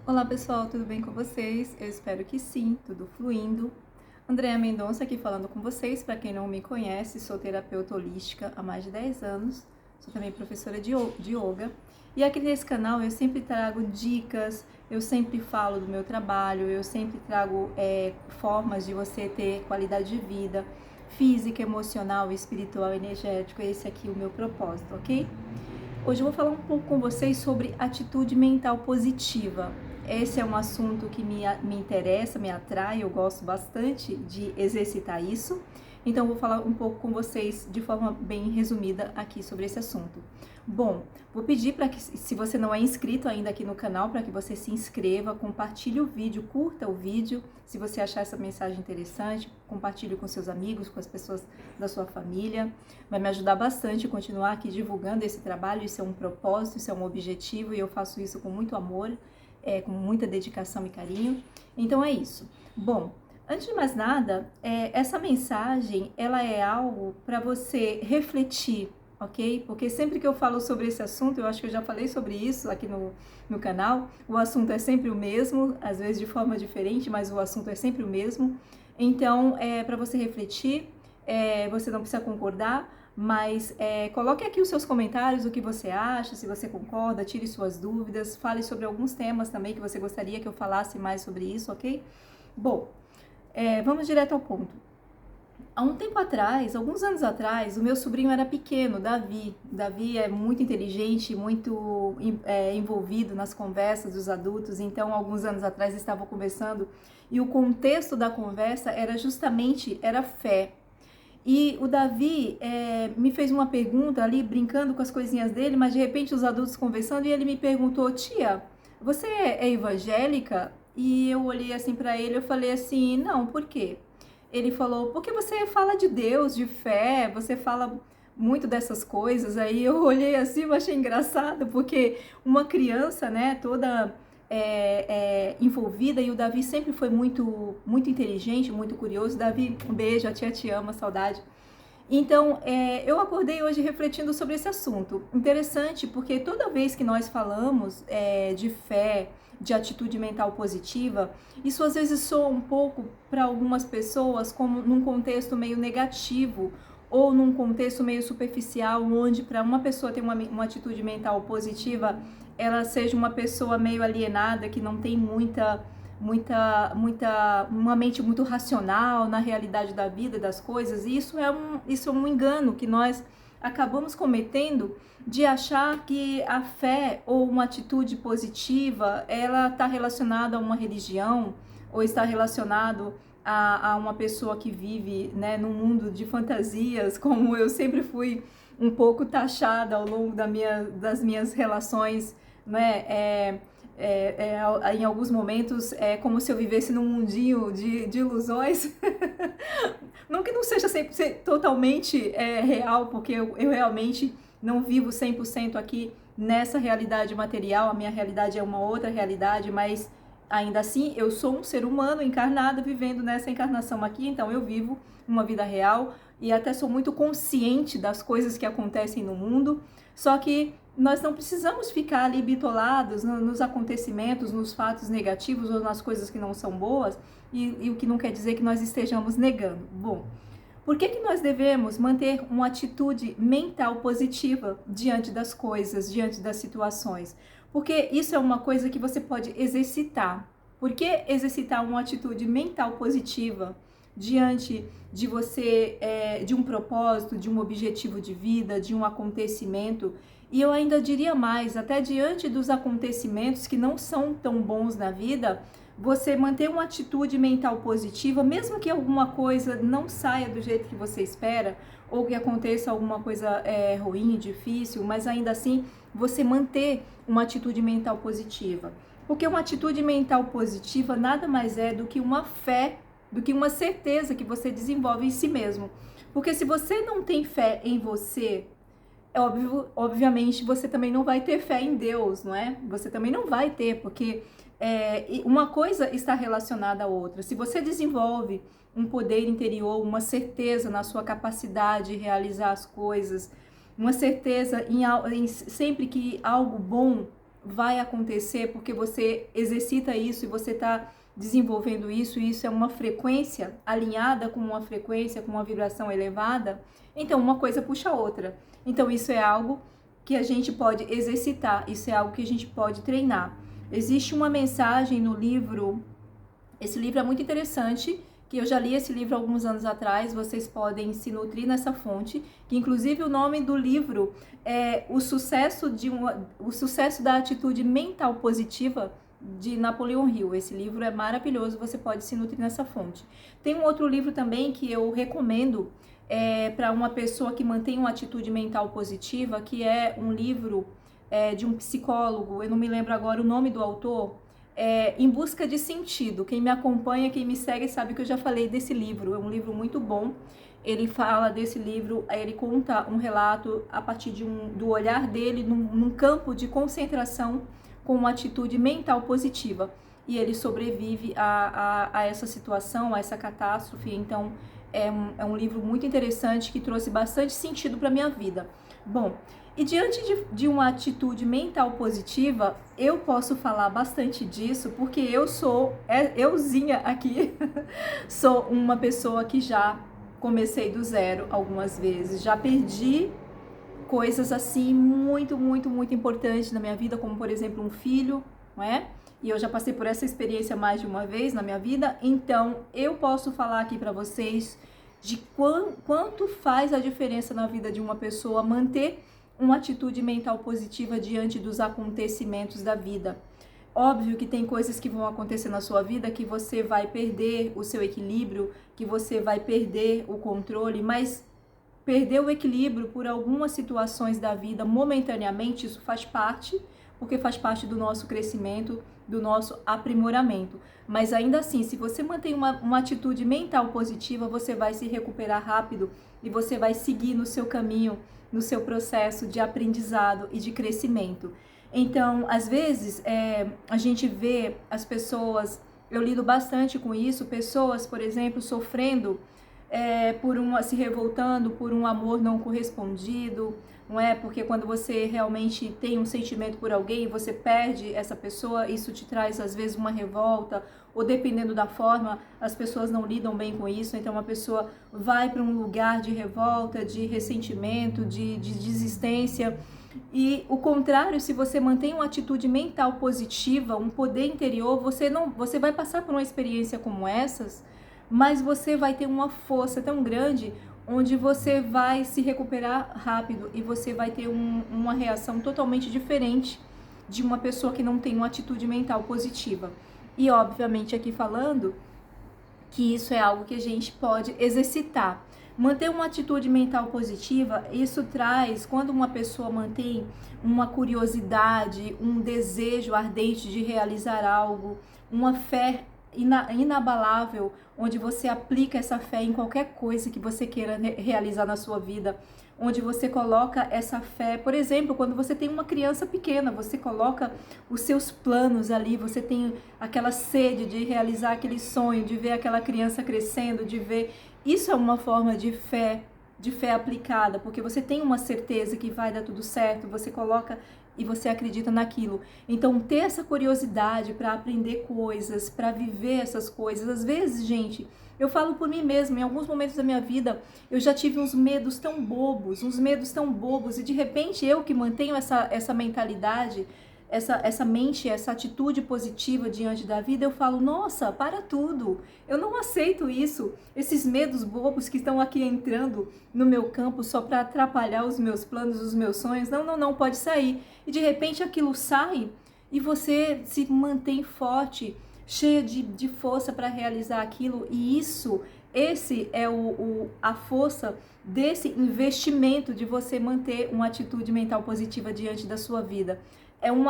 Olá pessoal, tudo bem com vocês? Eu espero que sim, tudo fluindo. Andréa Mendonça aqui falando com vocês. Para quem não me conhece, sou terapeuta holística há mais de 10 anos, sou também professora de yoga. E aqui nesse canal eu sempre trago dicas, eu sempre falo do meu trabalho, eu sempre trago formas de você ter qualidade de vida física, emocional, espiritual, energético. Esse aqui é o meu propósito, ok? Hoje eu vou falar um pouco com vocês sobre atitude mental positiva. Esse é um assunto que me interessa, me atrai, eu gosto bastante de exercitar isso. Então, eu vou falar um pouco com vocês de forma bem resumida aqui sobre esse assunto. Bom, vou pedir para que, se você não é inscrito ainda aqui no canal, para que você se inscreva, compartilhe o vídeo, curta o vídeo. Se você achar essa mensagem interessante, compartilhe com seus amigos, com as pessoas da sua família. Vai me ajudar bastante a continuar aqui divulgando esse trabalho. Isso é um propósito, isso é um objetivo e eu faço isso com muito amor, com muita dedicação e carinho. Então é isso. Bom, antes de mais nada, essa mensagem ela é algo para você refletir, ok? Porque sempre que eu falo sobre esse assunto, eu acho que eu já falei sobre isso aqui no canal, o assunto é sempre o mesmo, às vezes de forma diferente, mas o assunto é sempre o mesmo. Então, é para você refletir, você não precisa concordar, mas coloque aqui os seus comentários, o que você acha, se você concorda, tire suas dúvidas, fale sobre alguns temas também que você gostaria que eu falasse mais sobre isso, ok? Bom, vamos direto ao ponto. Há um tempo atrás, alguns anos atrás, o meu sobrinho era pequeno, Davi. Davi é muito inteligente, muito envolvido nas conversas dos adultos. Então, alguns anos atrás, estavam conversando e o contexto da conversa era justamente fé. E o Davi me fez uma pergunta ali, brincando com as coisinhas dele, mas de repente os adultos conversando e ele me perguntou: tia, você é evangélica? E eu olhei assim para ele, eu falei assim: não, por quê? Ele falou: porque você fala de Deus, de fé, você fala muito dessas coisas. Aí eu olhei assim, eu achei engraçado, porque uma criança, né, toda envolvida, e o Davi sempre foi muito inteligente, muito curioso. Davi, um beijo, a tia te ama, saudade. Então, eu acordei hoje refletindo sobre esse assunto. Interessante, porque toda vez que nós falamos de fé, de atitude mental positiva, isso às vezes soa um pouco para algumas pessoas como num contexto meio negativo ou num contexto meio superficial, onde para uma pessoa ter uma atitude mental positiva, ela seja uma pessoa meio alienada, que não tem uma mente muito racional na realidade da vida, das coisas. E isso é um engano que nós acabamos cometendo, de achar que a fé ou uma atitude positiva, ela está relacionada a uma religião, ou está relacionado a uma pessoa que vive, né, num mundo de fantasias, como eu sempre fui um pouco taxada ao longo das minhas relações, né, em alguns momentos é como se eu vivesse num mundinho de ilusões. Não que não seja sempre totalmente real, porque eu realmente não vivo 100% aqui nessa realidade material, a minha realidade é uma outra realidade, mas ainda assim eu sou um ser humano encarnado vivendo nessa encarnação aqui, então eu vivo uma vida real e até sou muito consciente das coisas que acontecem no mundo, só que nós não precisamos ficar ali bitolados nos acontecimentos, nos fatos negativos ou nas coisas que não são boas, e o que não quer dizer que nós estejamos negando. Bom, por que nós devemos manter uma atitude mental positiva diante das coisas, diante das situações? Porque isso é uma coisa que você pode exercitar. Por que exercitar uma atitude mental positiva diante de você, de um propósito, de um objetivo de vida, de um acontecimento? E eu ainda diria mais, até diante dos acontecimentos que não são tão bons na vida, você manter uma atitude mental positiva, mesmo que alguma coisa não saia do jeito que você espera, ou que aconteça alguma coisa ruim, difícil, mas ainda assim você manter uma atitude mental positiva. Porque uma atitude mental positiva nada mais é do que uma fé, do que uma certeza que você desenvolve em si mesmo. Porque se você não tem fé em você, obviamente você também não vai ter fé em Deus, não é? Você também não vai ter, porque uma coisa está relacionada à outra. Se você desenvolve um poder interior, uma certeza na sua capacidade de realizar as coisas, uma certeza em sempre que algo bom vai acontecer porque você exercita isso e você está desenvolvendo isso, e isso é uma frequência alinhada com uma frequência, com uma vibração elevada, então uma coisa puxa a outra. Então isso é algo que a gente pode exercitar, isso é algo que a gente pode treinar. Existe uma mensagem no livro, esse livro é muito interessante, que eu já li esse livro alguns anos atrás, vocês podem se nutrir nessa fonte, que inclusive o nome do livro é O Sucesso da Atitude Mental Positiva, de Napoleon Hill. Esse livro é maravilhoso, você pode se nutrir nessa fonte. Tem um outro livro também que eu recomendo para uma pessoa que mantém uma atitude mental positiva, que é um livro de um psicólogo, eu não me lembro agora o nome do autor, Em Busca de Sentido. Quem me acompanha, quem me segue sabe que eu já falei desse livro, é um livro muito bom. Ele fala desse livro, ele conta um relato a partir do olhar dele num campo de concentração com uma atitude mental positiva, e ele sobrevive a essa situação, a essa catástrofe. Então é um livro muito interessante que trouxe bastante sentido para minha vida. Bom, e diante de uma atitude mental positiva, eu posso falar bastante disso, porque euzinha aqui, sou uma pessoa que já comecei do zero algumas vezes, já perdi coisas assim muito, muito, muito importantes na minha vida, como por exemplo um filho, não é? E eu já passei por essa experiência mais de uma vez na minha vida, então eu posso falar aqui para vocês de quanto faz a diferença na vida de uma pessoa manter uma atitude mental positiva diante dos acontecimentos da vida. Óbvio que tem coisas que vão acontecer na sua vida que você vai perder o seu equilíbrio, que você vai perder o controle, mas perder o equilíbrio por algumas situações da vida momentaneamente, isso faz parte, porque faz parte do nosso crescimento, do nosso aprimoramento. Mas ainda assim, se você mantém uma atitude mental positiva, você vai se recuperar rápido e você vai seguir no seu caminho, no seu processo de aprendizado e de crescimento. Então, às vezes, a gente vê as pessoas, eu lido bastante com isso, pessoas, por exemplo, sofrendo se revoltando por um amor não correspondido, não é? Porque quando você realmente tem um sentimento por alguém, você perde essa pessoa, isso te traz às vezes uma revolta, ou dependendo da forma, as pessoas não lidam bem com isso, então uma pessoa vai para um lugar de revolta, de ressentimento, de desistência. E o contrário, se você mantém uma atitude mental positiva, um poder interior, você vai passar por uma experiência como essas, mas você vai ter uma força tão grande onde você vai se recuperar rápido e você vai ter uma reação totalmente diferente de uma pessoa que não tem uma atitude mental positiva. E obviamente aqui falando que isso é algo que a gente pode exercitar. Manter uma atitude mental positiva, isso traz, quando uma pessoa mantém uma curiosidade, um desejo ardente de realizar algo, uma fé inabalável, onde você aplica essa fé em qualquer coisa que você queira realizar na sua vida, onde você coloca essa fé, por exemplo, quando você tem uma criança pequena, você coloca os seus planos ali, você tem aquela sede de realizar aquele sonho, de ver aquela criança crescendo, de ver, isso é uma forma de fé aplicada, porque você tem uma certeza que vai dar tudo certo, você coloca e você acredita naquilo. Então, ter essa curiosidade para aprender coisas, para viver essas coisas. Às vezes, gente, eu falo por mim mesma, em alguns momentos da minha vida, eu já tive uns medos tão bobos, e de repente eu que mantenho essa mentalidade, essa mente, essa atitude positiva diante da vida, eu falo, nossa, para tudo, eu não aceito isso, esses medos bobos que estão aqui entrando no meu campo só para atrapalhar os meus planos, os meus sonhos, não, pode sair. E de repente aquilo sai e você se mantém forte, cheia de força para realizar aquilo, e esse é a força desse investimento de você manter uma atitude mental positiva diante da sua vida.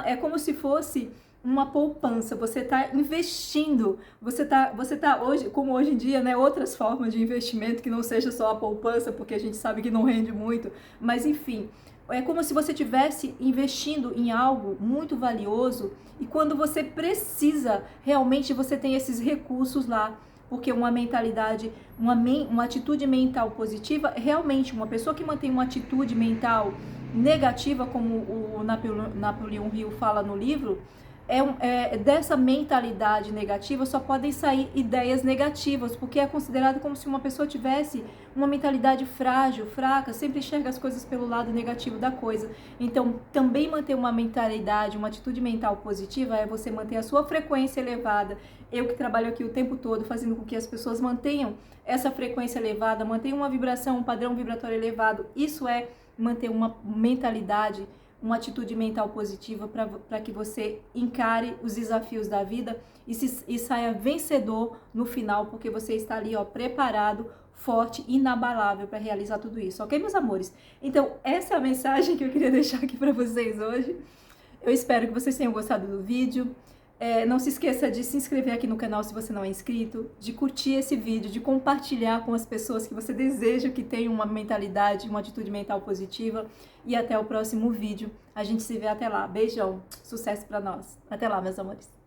É como se fosse uma poupança, você está investindo, você tá hoje, como hoje em dia, né, outras formas de investimento que não seja só a poupança, porque a gente sabe que não rende muito, mas enfim, é como se você estivesse investindo em algo muito valioso, e quando você precisa, realmente você tem esses recursos lá, porque uma mentalidade, uma atitude mental positiva, realmente uma pessoa que mantém uma atitude mental negativa, como o Napoleão Hill fala no livro, dessa mentalidade negativa só podem sair ideias negativas, porque é considerado como se uma pessoa tivesse uma mentalidade frágil, fraca, sempre enxerga as coisas pelo lado negativo da coisa. Então, também manter uma mentalidade, uma atitude mental positiva é você manter a sua frequência elevada. Eu que trabalho aqui o tempo todo fazendo com que as pessoas mantenham essa frequência elevada, mantenham uma vibração, um padrão vibratório elevado. Isso é manter uma mentalidade, uma atitude mental positiva para que você encare os desafios da vida e saia vencedor no final, porque você está ali, ó, preparado, forte, inabalável para realizar tudo isso, ok, meus amores? Então, essa é a mensagem que eu queria deixar aqui para vocês hoje. Eu espero que vocês tenham gostado do vídeo. Não se esqueça de se inscrever aqui no canal se você não é inscrito, de curtir esse vídeo, de compartilhar com as pessoas que você deseja que tenham uma mentalidade, uma atitude mental positiva. E até o próximo vídeo. A gente se vê até lá. Beijão, sucesso pra nós. Até lá, meus amores.